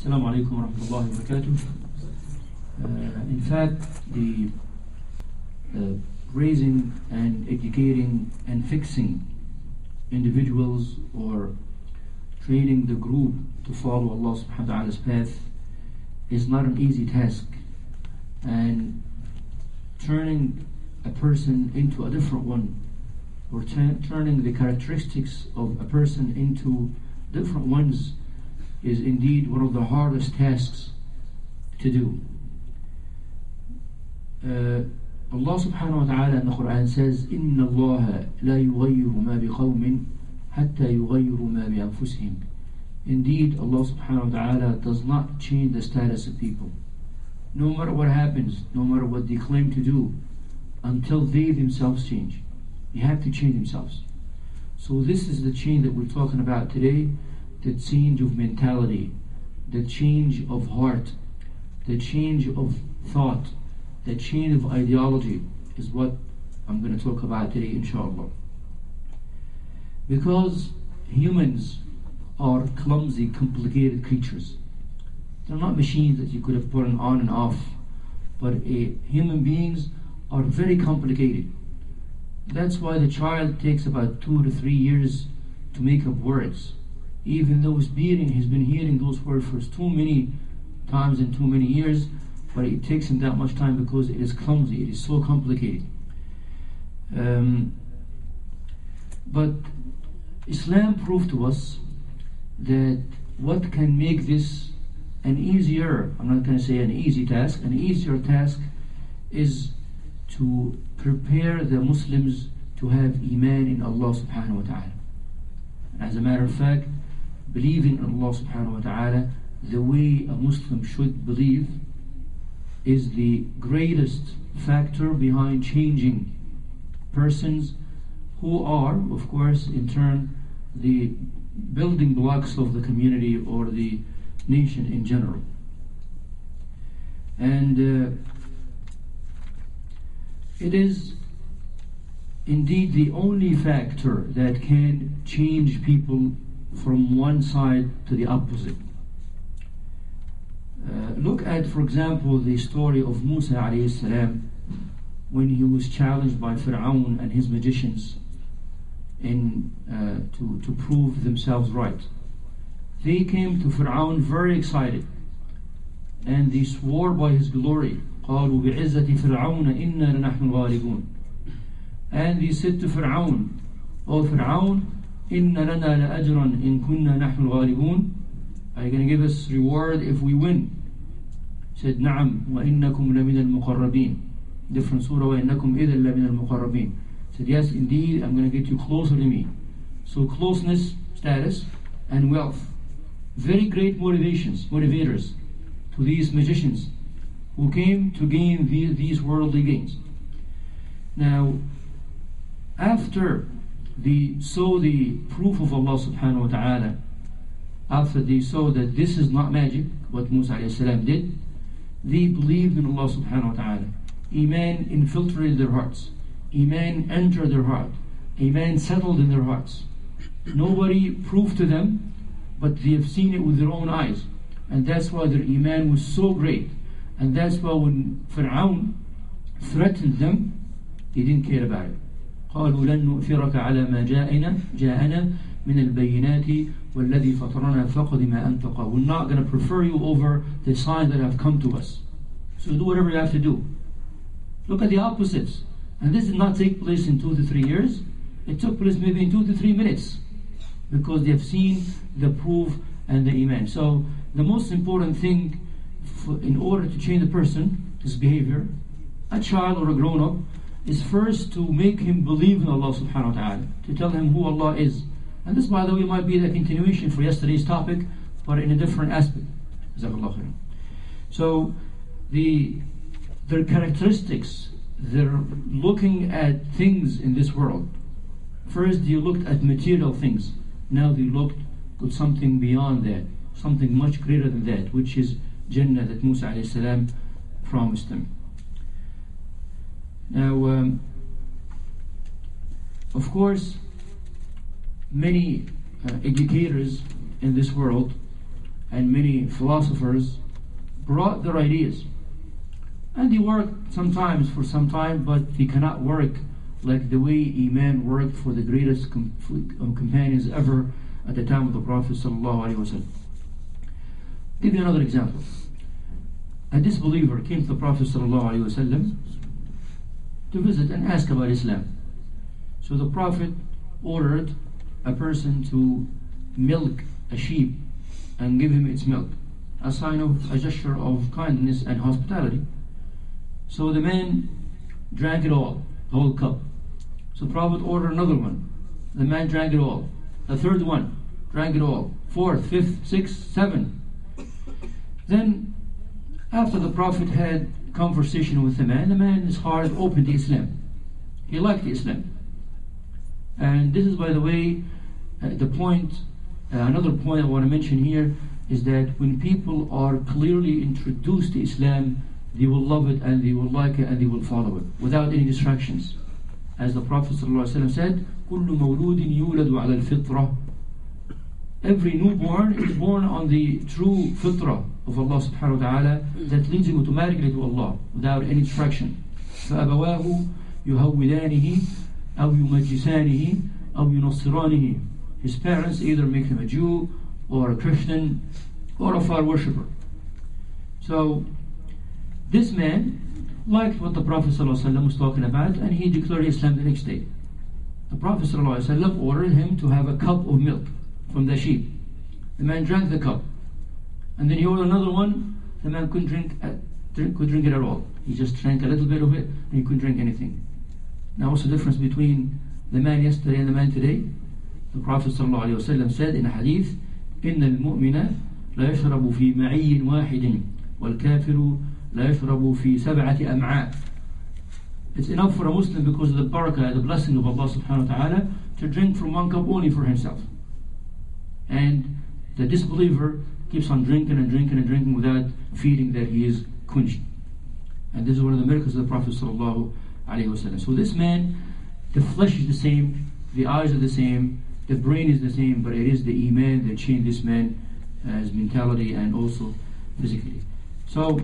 Assalamu alaikum wa rahmatullahi wa barakatuh. In fact, the raising and educating and fixing individuals or training the group to follow Allah subhanahu wa ta'ala's path is not an easy task, and turning a person into a different one, or turning the characteristics of a person into different ones, is indeed one of the hardest tasks to do. Allah subhanahu wa ta'ala in the Quran says, إِنَّ اللَّهَ لَا يُغَيِّرُ مَا بِقَوْمٍ حَتَّى يُغَيِّرُوا مَا بِأَنفُسِهِمْ. Indeed, Allah subhanahu wa ta'ala does not change the status of people, no matter what happens, no matter what they claim to do, until they themselves change. They have to change themselves. So this is the change that we're talking about today, the change of mentality, the change of heart, the change of thought, the change of ideology is what I'm going to talk about today, inshallah. Because humans are clumsy, complicated creatures. They're not machines that you could have put on and off, but human beings are very complicated. That's why the child takes about 2 to 3 years to make up words, even though he's been hearing those words for too many times and too many years, but it takes him that much time because it is clumsy, it is so complicated. But Islam proved to us that what can make this an easier, I'm not going to say an easy task, an easier task is to prepare the Muslims to have Iman in Allah subhanahu wa ta'ala. As a matter of fact, believing in Allah subhanahu wa ta'ala the way a Muslim should believe is the greatest factor behind changing persons who are, of course, in turn, the building blocks of the community or the nation in general. And it is indeed the only factor that can change people from one side to the opposite. Look at, for example, the story of Musa alayhi salam when he was challenged by Fir'aun and his magicians to prove themselves right. They came to Fir'aun very excited, and they swore by his glory. قالوا بعزة فرعون إنا لنحن الغالبون. And they said to Fir'aun, "O Fir'aun, إن لنا لأجرا إن كنا نحن الغالبون. Are you going to give us reward if we win?" He said, نعم وإنكم لمن المقربين. Different surah, وإنكم إذا لمن المقربين. Said, yes, indeed, I'm going to get you closer to me. So closeness, status, and wealth, very great motivators to these magicians who came to gain these worldly gains. Now, after they saw the proof of Allah subhanahu wa ta'ala, after they saw that this is not magic, what Musa alayhi salam did, they believed in Allah subhanahu wa ta'ala. Iman infiltrated their hearts. Iman entered their heart. Iman settled in their hearts. Nobody proved to them, but they have seen it with their own eyes. And that's why their Iman was so great. And that's why when Fir'aun threatened them, they didn't care about it. قالوا لن نؤثرك على ما جاءنا من البينات والذي فطرنا فقد ما أنت قال. We're not going to prefer you over the signs that have come to us. So do whatever you have to do. Look at the opposites. And this did not take place in 2 to 3 years. It took place maybe in 2 to 3 minutes, because they have seen the proof and the Iman. So the most important thing in order to change a person, his behavior, a child or a grown-up, is first to make him believe in Allah subhanahu wa ta'ala, to tell him who Allah is. And this, by the way, might be the continuation for yesterday's topic, but in a different aspect. So their characteristics, they're looking at things in this world. First they looked at material things. Now they looked at something beyond that, something much greater than that, which is Jannah that Musa alayhi salam promised them. Now, of course, many educators in this world and many philosophers brought their ideas. And they worked sometimes for some time, but they cannot work like the way Iman worked for the greatest companions ever at the time of the Prophet ﷺ. Give you another example. A disbeliever came to the Prophet ﷺ to visit and ask about Islam. So the Prophet ordered a person to milk a sheep and give him its milk, a sign of a gesture of kindness and hospitality. So the man drank it all, the whole cup. So the Prophet ordered another one. The man drank it all. The third one drank it all. Fourth, fifth, sixth, seventh. Then, after the Prophet had conversation with the man, his heart opened to Islam. He liked Islam. And this is, by the way, the point, another point I want to mention here is that when people are clearly introduced to Islam, they will love it and they will like it and they will follow it without any distractions. As the Prophet ﷺ said, كُلُّ مَوْلُودٍ يُولَدُ عَلَى الْفِطْرَةِ. Every newborn is born on the true fitrah of Allah subhanahu wa ta'ala that leads him automatically to Allah without any distraction. فَأَبَوَاهُ يُهَوِّدَانِهِ أَوْ يُمَجِّسَانِهِ أَوْ يُنَصِّرَانِهِ. His parents either make him a Jew or a Christian or a fire worshipper. So this man liked what the Prophet ﷺ was talking about, and he declared Islam the next day. The Prophet ﷺ ordered him to have a cup of milk from the sheep. The man drank the cup, and then he ordered another one. The man couldn't drink it at all. He just drank a little bit of it, and he couldn't drink anything. Now, what's the difference between the man yesterday and the man today? The Prophet ﷺ said in a hadith, إن المؤمن لا يشرب في معي واحد والكافر لا يشرب في سبعة أمعاء. It's enough for a Muslim because of the barakah, the blessing of Allah subhanahu wa ta'ala, to drink from one cup only for himself. And the disbeliever keeps on drinking and drinking and drinking without feeling that he is quenched. And this is one of the miracles of the Prophet sallallahu alaihi wasallam. So this man, the flesh is the same, the eyes are the same, the brain is the same, but it is the Iman that changed this man, his mentality and also physically. So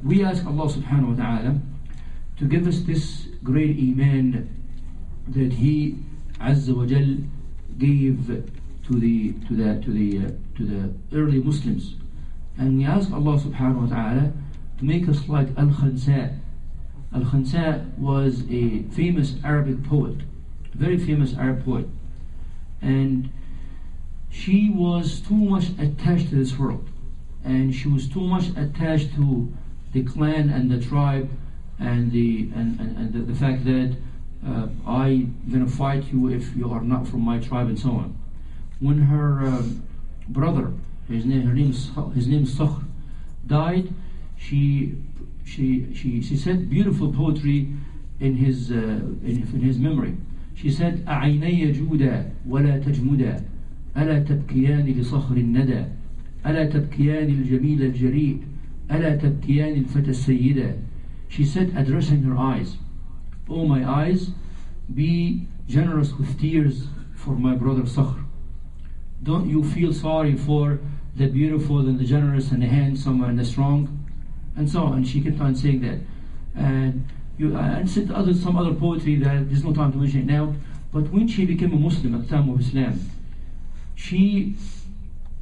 we ask Allah subhanahu wa ta'ala to give us this great Iman that He Azza wa Jal gave to the early Muslims. And we ask Allah subhanahu wa ta'ala to make us like Al-Khansa. Al-Khansa was a famous Arabic poet, very famous Arab poet. And she was too much attached to this world. And she was too much attached to the clan and the tribe and the fact that I'm going to fight you if you are not from my tribe and so on. When her brother, his name is Sakhr, died, she said beautiful poetry in his memory. She said, أعيني جودا ولا تجمدا ألا تبكيان لصخر الندى ألا تبكيان الجميل الجريء ألا تبكيان الفتى السيدة. She said, addressing her eyes, "O my eyes, be generous with tears for my brother Sakhr. Don't you feel sorry for the beautiful and the generous and the handsome and the strong?" And so on. She kept on saying that. And said some other poetry that there's no time to mention it now. But when she became a Muslim at the time of Islam, she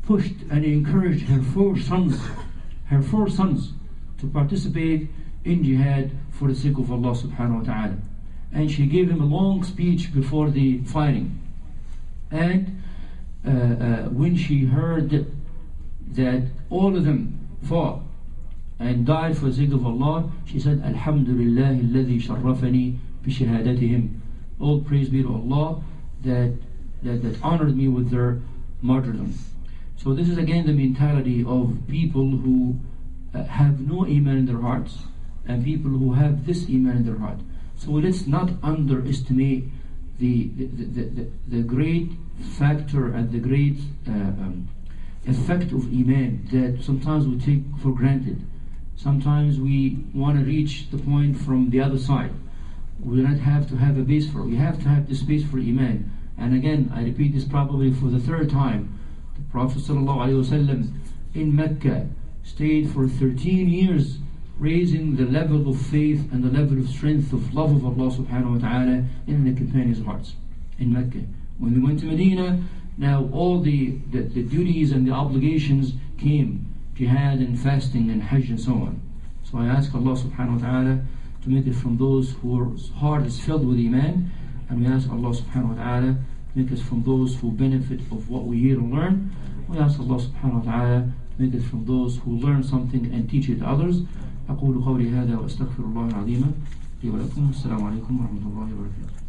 pushed and encouraged her four sons to participate in jihad for the sake of Allah subhanahu wa ta'ala. And she gave him a long speech before the fighting. And when she heard that all of them fought and died for the sake of Allah, she said, Alhamdulillah alladhi sharrafani bishahadatihim. All praise be to Allah that honored me with their martyrdom. So this is again the mentality of people who have no Iman in their hearts and people who have this Iman in their heart. So let's not underestimate the great factor and the great effect of Iman that sometimes we take for granted. Sometimes we want to reach the point from the other side. We do not have to have a base for it. We have to have the space for Iman. And again, I repeat this probably for the third time. The Prophet ﷺ in Mecca, stayed for 13 years, raising the level of faith and the level of strength of love of Allah subhanahu wa ta'ala in the companions' hearts in Mecca. When they went to Medina, now all the duties and the obligations came, jihad and fasting and hajj and so on. So I ask Allah subhanahu wa ta'ala to make us from those whose heart is filled with Iman, and we ask Allah subhanahu wa ta'ala to make us from those who benefit of what we hear and learn. We ask Allah subhanahu wa ta'ala to make us from those who learn something and teach it to others. أقول قولي هذا وأستغفر الله العظيم لي ولكم. السلام عليكم ورحمة الله وبركاته.